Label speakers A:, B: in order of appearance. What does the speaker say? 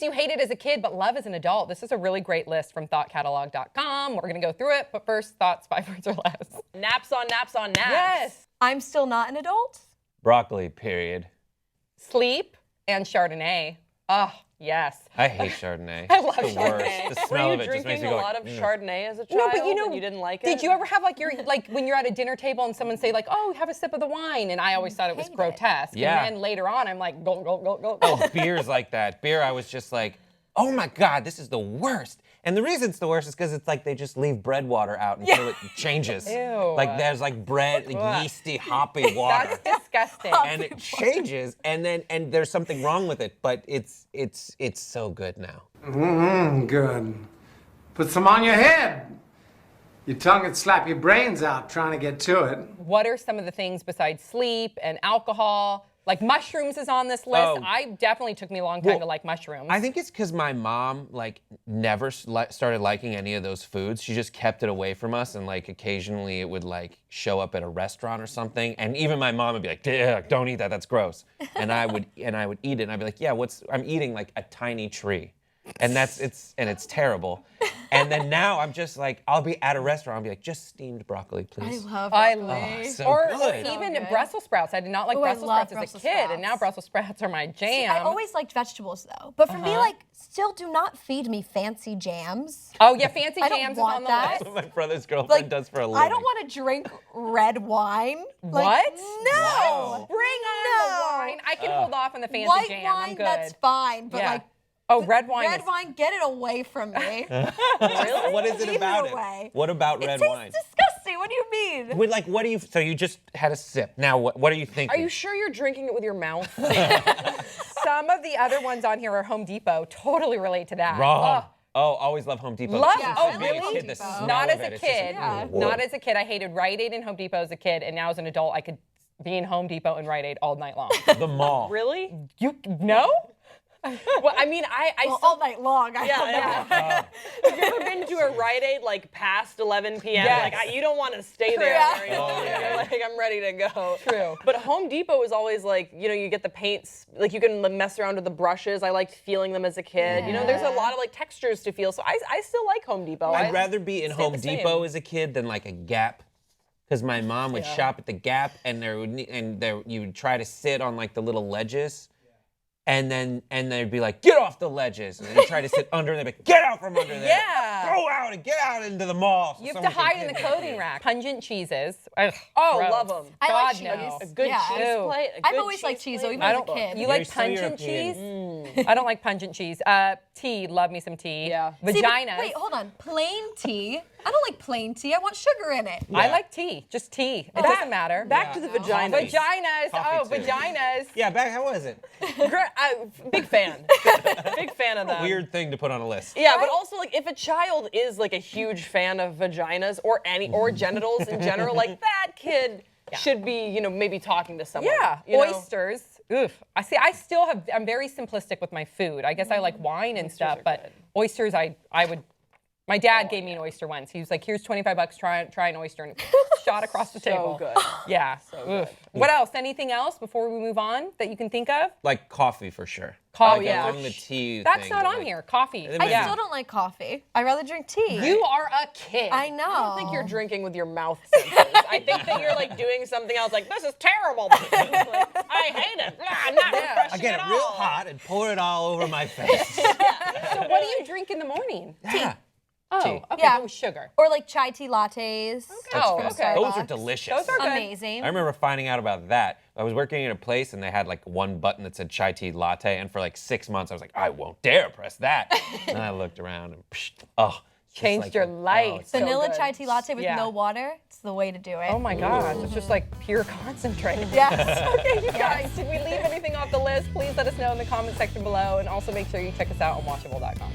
A: things you hated as a kid but love as an adult. This is a really great list from thoughtcatalog.com. We're going to go through it, but first, thoughts 5 words or less.
B: Naps on naps on naps.
A: Yes.
C: I'm still not an adult.
D: Broccoli, period.
A: Sleep and Chardonnay. Oh, yes.
D: I hate Chardonnay.
A: I love
D: It's the
A: Chardonnay.
D: worst. The smell
B: Were
D: of
B: you
D: it just makes
B: drinking
D: me
B: a
D: go
B: lot of Chardonnay as a child?
A: No, but you know,
B: and you didn't like it?
A: Did you ever have like when you're at a dinner table and someone say like, "Oh, have a sip of the wine," and I always thought it was
C: Hate it.
A: grotesque.
D: Yeah.
A: And then later on, I'm like, go, go, go, go, go.
D: Oh, beer's like that. Beer, I was just like, oh my God, this is the worst. And the reason it's the worst is because it's like they just leave bread water out until it changes.
A: Ew.
D: Like there's like bread, like yeasty, hoppy water.
A: That's disgusting.
D: And it changes, and there's something wrong with it, but it's so good now.
E: Good. Put some on your head. Your tongue would slap your brains out trying to get to it.
A: What are some of the things besides sleep and alcohol? Like mushrooms is on this list.
D: Oh.
A: I definitely took me a long time to like mushrooms.
D: I think it's because my mom like never started liking any of those foods. She just kept it away from us, and like occasionally it would like show up at a restaurant or something, and even my mom would be like, "Don't eat that. That's gross." And I would eat it, and I'd be like, "Yeah, I'm eating like a tiny tree." And it's terrible. And then now I'm just like, I'll be at a restaurant, I'll be like, just steamed broccoli, please.
C: I love
A: I
C: broccoli.
D: so
A: or
D: good.
A: even
C: So good.
A: Brussels sprouts. I did not like
C: Ooh, I
A: Brussels
C: love
A: sprouts as a
C: Brussels
A: kid, and now
C: sprouts.
A: Brussels sprouts are my jam.
C: I always liked vegetables though, but for me, like, still do not feed me fancy jams.
A: Oh yeah, fancy
C: I don't
A: jams is
C: want
A: on the
C: that.
A: list.
D: That's what my brother's girlfriend
C: Like,
D: does for a living.
C: I don't want to drink red wine. Like,
A: What?
C: No.
D: Wow.
A: Bring on the wine. I can hold off on the fancy
C: White
A: jam. I'm
C: wine,
A: good.
C: that's fine, but
A: Yeah.
C: like
A: Oh, red wine.
C: red wine, get it away from me.
D: Really? What is it
C: Leave
D: about
C: it away.
D: it? What about
C: It
D: red
C: tastes
D: wine?
C: disgusting. What do you mean?
D: Wait, like, what do you? So you just had a sip. Now, what are you thinking?
B: Are you sure you're drinking it with your mouth?
A: Some of the other ones on here are Home Depot. Totally relate to that.
D: Wrong. Oh, always love Home Depot.
A: Love.
C: Yeah,
A: oh,
C: I like
A: really?
C: Home
D: The
C: Depot.
D: smell
A: Not
D: of
A: as
D: it,
A: a
D: it's just
A: kid.
D: like,
A: Not as a kid. I hated Rite Aid and Home Depot as a kid, and now as an adult, I could be in Home Depot and Rite Aid all night long.
D: The mall.
B: Really?
A: You no?
B: Well, I mean, I
C: Well,
B: still.
C: all night long. I don't know.
B: Yeah. Have you ever been to a Rite Aid like past 11 p.m.?
A: Yes.
B: Like you don't want to stay there
C: Yeah.
B: very long. You're like, I'm ready to go.
A: True.
B: But Home Depot is always like, you get the paints, like you can mess around with the brushes. I liked feeling them as a kid. There's a lot of like textures to feel. So I still like Home Depot.
D: I'd rather be in
B: stay
D: Home
B: the same.
D: Depot as a kid than like a Gap, because my mom would shop at the Gap, and you would try to sit on like the little ledges. And then they'd be like, get off the ledges. And then you try to sit under, and they'd be like, get out from under there.
A: Yeah.
D: Go out and get out into the mall. So
A: You have
D: someone
A: to
D: can
A: hide
D: hit
A: in the
D: you.
A: clothing rack. Pungent cheeses. Ugh,
B: Oh,
A: gross.
B: love 'em.
C: I
A: God,
C: like cheese.
A: no.
B: A good
C: Yeah.
B: cheese
A: Ew.
B: plate.
C: I've always liked cheese, though, even as a kid.
A: You
D: You're
A: like
D: so
A: pungent
D: European.
A: cheese? I don't like pungent cheese. Tea. Love me some tea.
B: Yeah.
C: See, but
A: Vaginas.
C: wait, hold on. Plain tea? I don't like plain tea. I want sugar in it.
A: I
D: Yeah.
A: like tea. Just tea. It doesn't matter.
B: Back to the vagina.
A: Vaginas.
D: Coffee, too.
A: Vaginas.
D: Yeah, how was it?
B: Big fan. Big fan of them.
D: Weird thing to put on a list.
B: Yeah, but also like if a child is like a huge fan of vaginas or genitals in general, like that kid should be, maybe talking to someone.
A: Yeah.
B: you know?
A: Oysters. Oof. I'm very simplistic with my food. I guess I like wine and stuff, but oysters, I would. My dad gave me an oyster once. He was like, "Here's $25. Try an oyster," and shot across the table.
B: good.
A: Yeah. Oof. What else? Anything else before we move on that you can think of?
D: Like coffee for sure.
A: Coffee.
D: Like
A: yeah.
D: along the tea
A: That's
D: thing,
A: not
D: but,
A: on
D: like,
A: here. Coffee.
D: I
C: I
D: Yeah.
C: still don't like coffee. I rather drink tea.
A: You are a kid.
C: I know.
B: I don't think you're drinking with your mouth senses. I think that you're like doing something else. Like this is terrible. Like, I hate it. I'm not refreshing
D: I get it
B: at
D: real
B: all.
D: hot and pour it all over my face.
A: So what do you drink in the morning?
D: Yeah.
A: Oh,
D: Tea.
A: okay.
C: Yeah.
A: That was sugar.
C: Or like chai tea lattes.
A: Oh,
C: from
A: okay.
D: Those are
C: Starbucks.
D: delicious.
A: Those are good.
C: Amazing.
D: I remember finding out about that. I was working in a place and they had like one button that said chai tea latte, and for like 6 months I was like, I won't dare press that. And I looked around and it's just
A: Changed
D: like
A: your
D: a-
A: life.
D: it's
C: Vanilla
A: good.
C: chai tea latte with
A: Yeah.
C: no water. It's the way to do it.
A: Oh my gosh, it's just like pure concentrate.
C: Yes.
A: Okay, you guys, did we leave anything off the list? Please let us know in the comment section below, and also make sure you check us out on Watchable.com.